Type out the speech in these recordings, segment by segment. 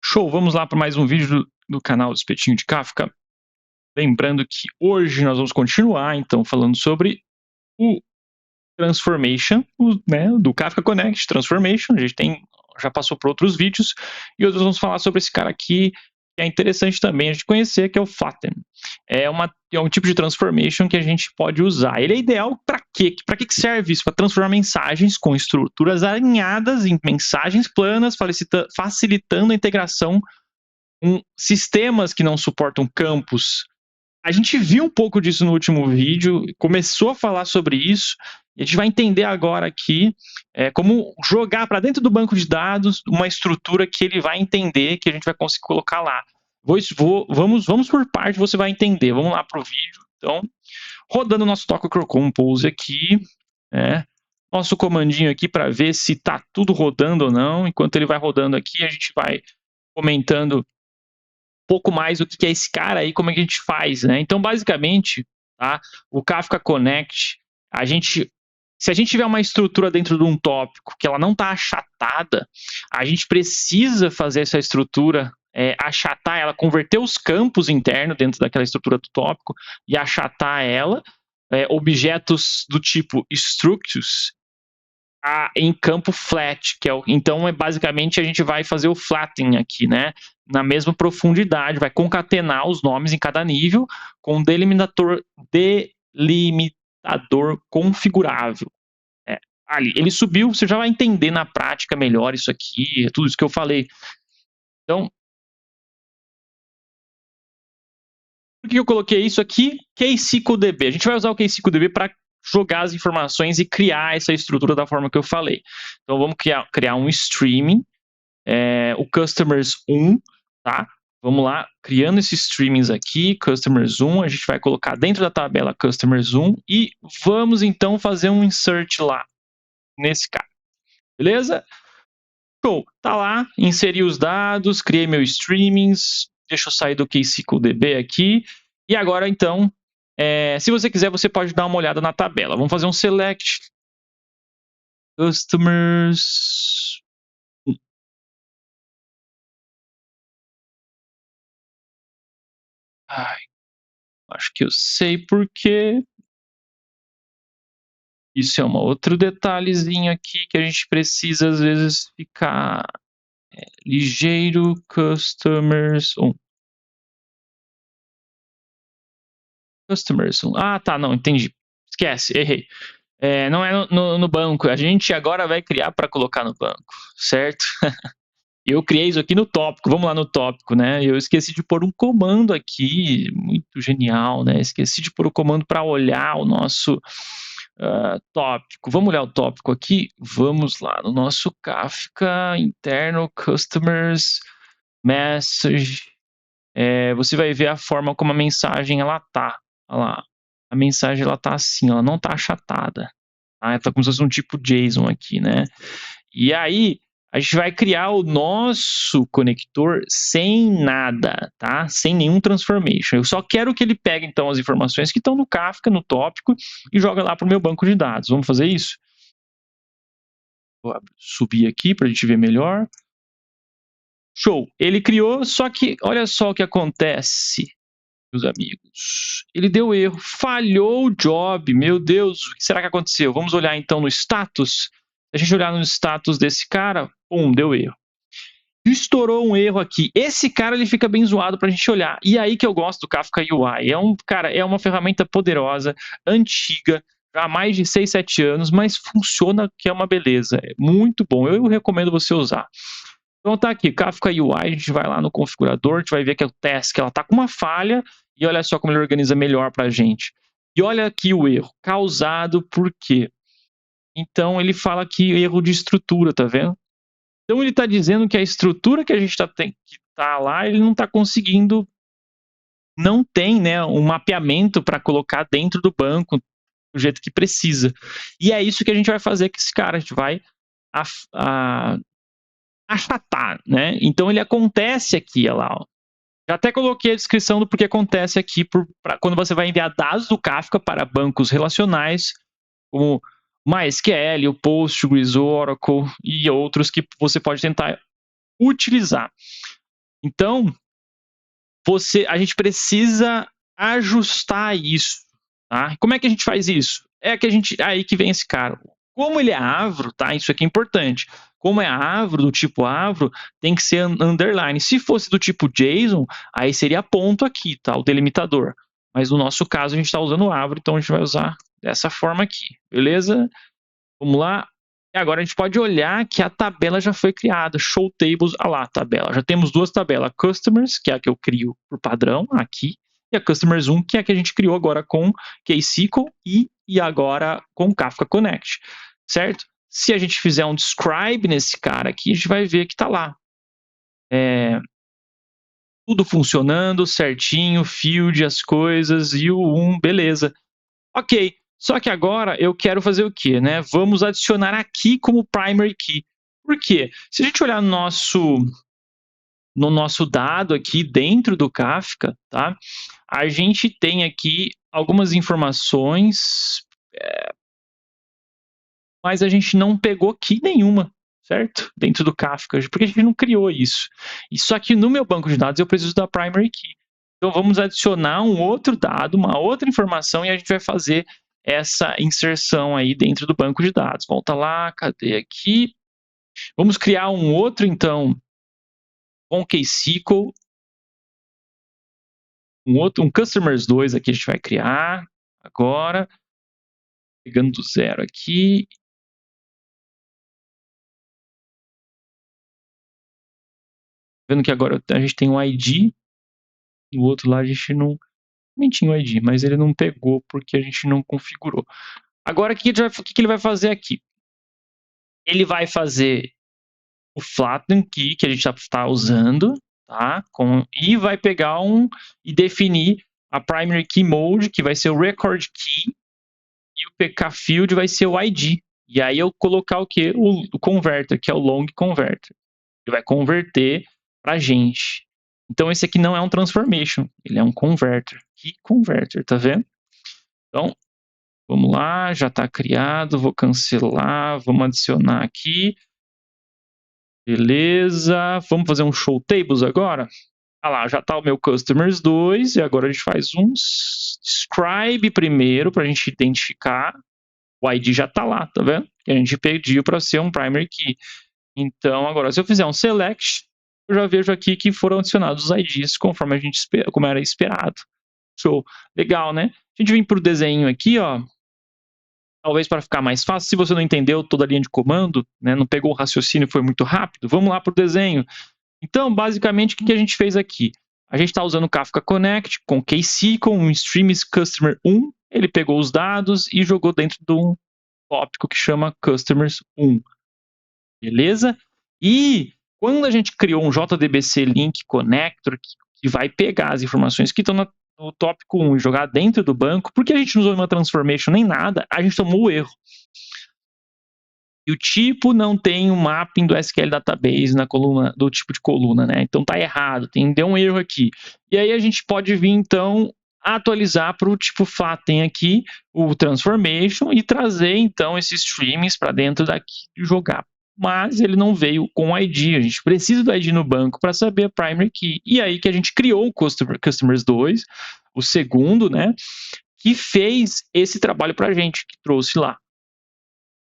Show, vamos lá para mais um vídeo do canal do Espetinho de Kafka. Lembrando que hoje nós vamos continuar, então, falando sobre o Transformation, né, do Kafka Connect Transformation. A gente já passou por outros vídeos, e hoje nós vamos falar sobre esse cara aqui, que é interessante também a gente conhecer, que é o Flatten. É um tipo de transformation que a gente pode usar. Ele é ideal para quê? Para que serve isso? Para transformar mensagens com estruturas alinhadas em mensagens planas, facilitando a integração com sistemas que não suportam campos. A gente viu um pouco disso no último vídeo, começou a falar sobre isso, e a gente vai entender agora aqui como jogar para dentro do banco de dados uma estrutura que ele vai entender, que a gente vai conseguir colocar lá. Vamos por parte, você vai entender. Vamos lá para o vídeo. Então, rodando o nosso Docker Compose aqui, nosso comandinho aqui para ver se está tudo rodando ou não. Enquanto ele vai rodando aqui, a gente vai comentando pouco mais o que é esse cara aí, como é que a gente faz, né? Então, basicamente, tá? O Kafka Connect, se a gente tiver uma estrutura dentro de um tópico que ela não está achatada, a gente precisa fazer essa estrutura achatar ela, converter os campos internos dentro daquela estrutura do tópico e achatar ela, objetos do tipo structures, em campo flat, então basicamente a gente vai fazer o flattening aqui, né? Na mesma profundidade, vai concatenar os nomes em cada nível com um delimitador configurável. Ali, ele subiu, você já vai entender na prática melhor isso aqui, tudo isso que eu falei. Então, por que eu coloquei isso aqui? KSQLDB. A gente vai usar o KSQLDB para jogar as informações e criar essa estrutura da forma que eu falei. Então, vamos criar um streaming, o customers 1, tá? Vamos lá, criando esses streamings aqui, customers 1, a gente vai colocar dentro da tabela customers 1 e vamos então fazer um insert lá, nesse cara, beleza? Show, tá lá, inseri os dados, criei meu streamings, deixa eu sair do KSQLDB aqui, e agora então, se você quiser, você pode dar uma olhada na tabela. Vamos fazer um select, customers. Ai, acho que eu sei porque. Isso é um outro detalhezinho aqui que a gente precisa, às vezes, ficar ligeiro. Customers 1. Customers 1. Ah, tá, não, entendi. Esquece, errei. Não é no banco. A gente agora vai criar para colocar no banco, certo? Eu criei isso aqui no tópico. Vamos lá no tópico, né? Eu esqueci de pôr um comando aqui, muito genial, né? Esqueci de pôr o comando para olhar o nosso tópico. Vamos olhar o tópico aqui? Vamos lá no nosso Kafka interno customers message. Você vai ver a forma como a mensagem ela tá. Olha lá. A mensagem ela tá assim, ela não tá achatada. Tá? Ela tá como se fosse um tipo JSON aqui, né? E aí a gente vai criar o nosso conector sem nada, tá? Sem nenhum transformation. Eu só quero que ele pegue, então, as informações que estão no Kafka, no tópico, e joga lá para o meu banco de dados. Vamos fazer isso? Vou subir aqui para a gente ver melhor. Show! Ele criou, só que olha só o que acontece, meus amigos. Ele deu erro, falhou o job. Meu Deus, o que será que aconteceu? Vamos olhar, então, no status. Se a gente olhar no status desse cara, deu erro. Estourou um erro aqui. Esse cara ele fica bem zoado para a gente olhar. E aí que eu gosto do Kafka UI. É uma ferramenta poderosa, antiga, já há mais de 6, 7 anos, mas funciona que é uma beleza. É muito bom. Eu recomendo você usar. Então tá aqui, Kafka UI, a gente vai lá no configurador, a gente vai ver que é o task, ela tá com uma falha, e olha só como ele organiza melhor para a gente. E olha aqui o erro, causado por quê? Então ele fala aqui erro de estrutura, tá vendo? Então ele está dizendo que a estrutura que a gente tá lá, ele não está conseguindo, não tem, né, um mapeamento para colocar dentro do banco do jeito que precisa. E é isso que a gente vai fazer com esse cara, a gente vai achatar, né? Então ele acontece aqui, olha lá, ó. Já até coloquei a descrição do porquê acontece aqui, quando você vai enviar dados do Kafka para bancos relacionais, como MySQL, o Postgres, o Oracle e outros que você pode tentar utilizar. Então, a gente precisa ajustar isso, tá? Como é que a gente faz isso? Aí que vem esse cara. Como ele é avro, tá? Isso aqui é importante. Como é avro, do tipo avro, tem que ser underline. Se fosse do tipo JSON, aí seria ponto aqui, tá? O delimitador. Mas no nosso caso, a gente está usando avro, então a gente vai usar dessa forma aqui, beleza? Vamos lá. E agora a gente pode olhar que a tabela já foi criada. Show tables, ah lá, tabela. Já temos duas tabelas. Customers, que é a que eu crio por padrão aqui, e a Customers 1, que é a que a gente criou agora com KSQL e agora com Kafka Connect, certo? Se a gente fizer um describe nesse cara aqui, a gente vai ver que está lá. Tudo funcionando certinho, field, as coisas, e o 1, beleza. Ok, só que agora eu quero fazer o quê, né? Vamos adicionar aqui como primary key. Por quê? Se a gente olhar no nosso dado aqui dentro do Kafka, tá? A gente tem aqui algumas informações, mas a gente não pegou key nenhuma, certo? Dentro do Kafka, porque a gente não criou isso. E só que no meu banco de dados eu preciso da primary key. Então vamos adicionar um outro dado, uma outra informação, e a gente vai fazer essa inserção aí dentro do banco de dados. Volta lá, cadê aqui? Vamos criar um outro, então, com KSQL, um Customers 2 aqui a gente vai criar agora, pegando do zero aqui. Vendo que agora a gente tem um ID, no outro lá a gente não também tinha o ID, mas ele não pegou porque a gente não configurou. Agora, o que ele vai fazer aqui? Ele vai fazer o flatten key que a gente já está usando, tá? E vai pegar e definir a primary key mode, que vai ser o record key, e o pk field vai ser o ID. E aí eu colocar o que? O converter, que é o long converter. Ele vai converter pra gente. Então esse aqui não é um transformation, ele é um converter. Key converter, tá vendo? Então, vamos lá, já está criado, vou cancelar, vamos adicionar aqui. Beleza, vamos fazer um show tables agora? Ah lá, já está o meu customers 2, e agora a gente faz um describe primeiro, para a gente identificar. O ID já está lá, tá vendo? Que a gente pediu para ser um primary key. Então, agora, se eu fizer um select, eu já vejo aqui que foram adicionados os IDs conforme como era esperado. Show. Legal, né? A gente vem para o desenho aqui, ó. Talvez para ficar mais fácil, se você não entendeu toda a linha de comando, né, não pegou o raciocínio, foi muito rápido, vamos lá para o desenho. Então, basicamente, o que a gente fez aqui? A gente está usando o Kafka Connect com KSQL, um Streams Customer 1, ele pegou os dados e jogou dentro de um tópico que chama Customers 1. Beleza? E quando a gente criou um JDBC Link Connector, que vai pegar as informações que estão no tópico 1 e jogar dentro do banco, porque a gente não usou uma transformation nem nada, a gente tomou o erro. E o tipo não tem um mapping do SQL Database na coluna, do tipo de coluna, né? Então tá errado, deu um erro aqui. E aí a gente pode vir, então, atualizar para o tipo Flatten aqui, o transformation, e trazer, então, esses streams para dentro daqui e jogar. Mas ele não veio com o ID, a gente precisa do ID no banco para saber a primary key. E aí que a gente criou o Customers 2, o segundo, né? Que fez esse trabalho para a gente, que trouxe lá.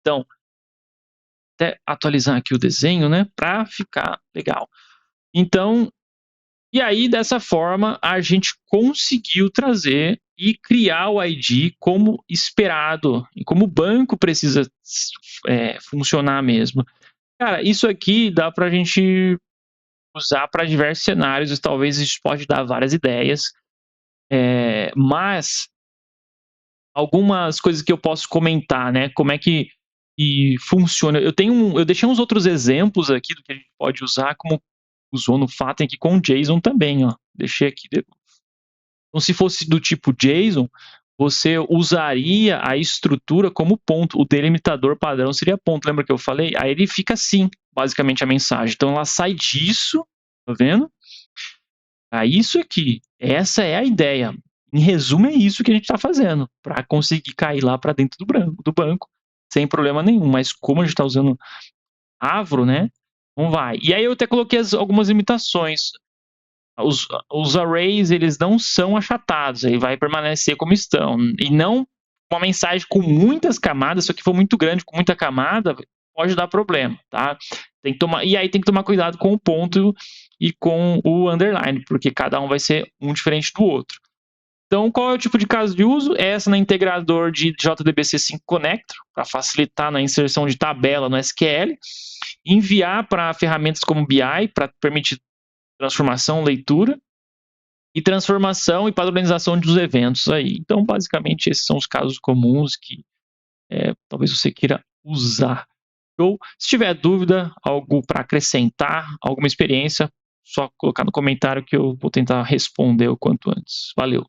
Então, até atualizar aqui o desenho, né, para ficar legal. Então, e aí dessa forma a gente conseguiu trazer e criar o ID como esperado e como o banco precisa funcionar mesmo. Cara, isso aqui dá para a gente usar para diversos cenários, e talvez isso pode dar várias ideias, mas algumas coisas que eu posso comentar, né? Como é que funciona. Eu deixei uns outros exemplos aqui do que a gente pode usar, como usou no Fatem aqui com o JSON também, ó. Deixei aqui. Então, se fosse do tipo JSON, você usaria a estrutura como ponto. O delimitador padrão seria ponto. Lembra que eu falei? Aí ele fica assim, basicamente, a mensagem. Então, ela sai disso, tá vendo? A isso aqui. Essa é a ideia. Em resumo, é isso que a gente está fazendo, para conseguir cair lá para dentro do banco, sem problema nenhum. Mas como a gente está usando Avro, né? Não vai. E aí eu até coloquei algumas limitações. os arrays, eles não são achatados, ele vai permanecer como estão. E não uma mensagem com muitas camadas, se aqui for muito grande, com muita camada, pode dar problema, tá? Tem que tomar, e aí tem que tomar cuidado com o ponto e com o underline, porque cada um vai ser um diferente do outro. Então, qual é o tipo de caso de uso? Essa no integrador de JDBC5 Connector, para facilitar na inserção de tabela no SQL. Enviar para ferramentas como BI, para permitir transformação, leitura. E transformação e padronização dos eventos aí. Então, basicamente, esses são os casos comuns que talvez você queira usar. Ou, se tiver dúvida, algo para acrescentar, alguma experiência, só colocar no comentário que eu vou tentar responder o quanto antes. Valeu!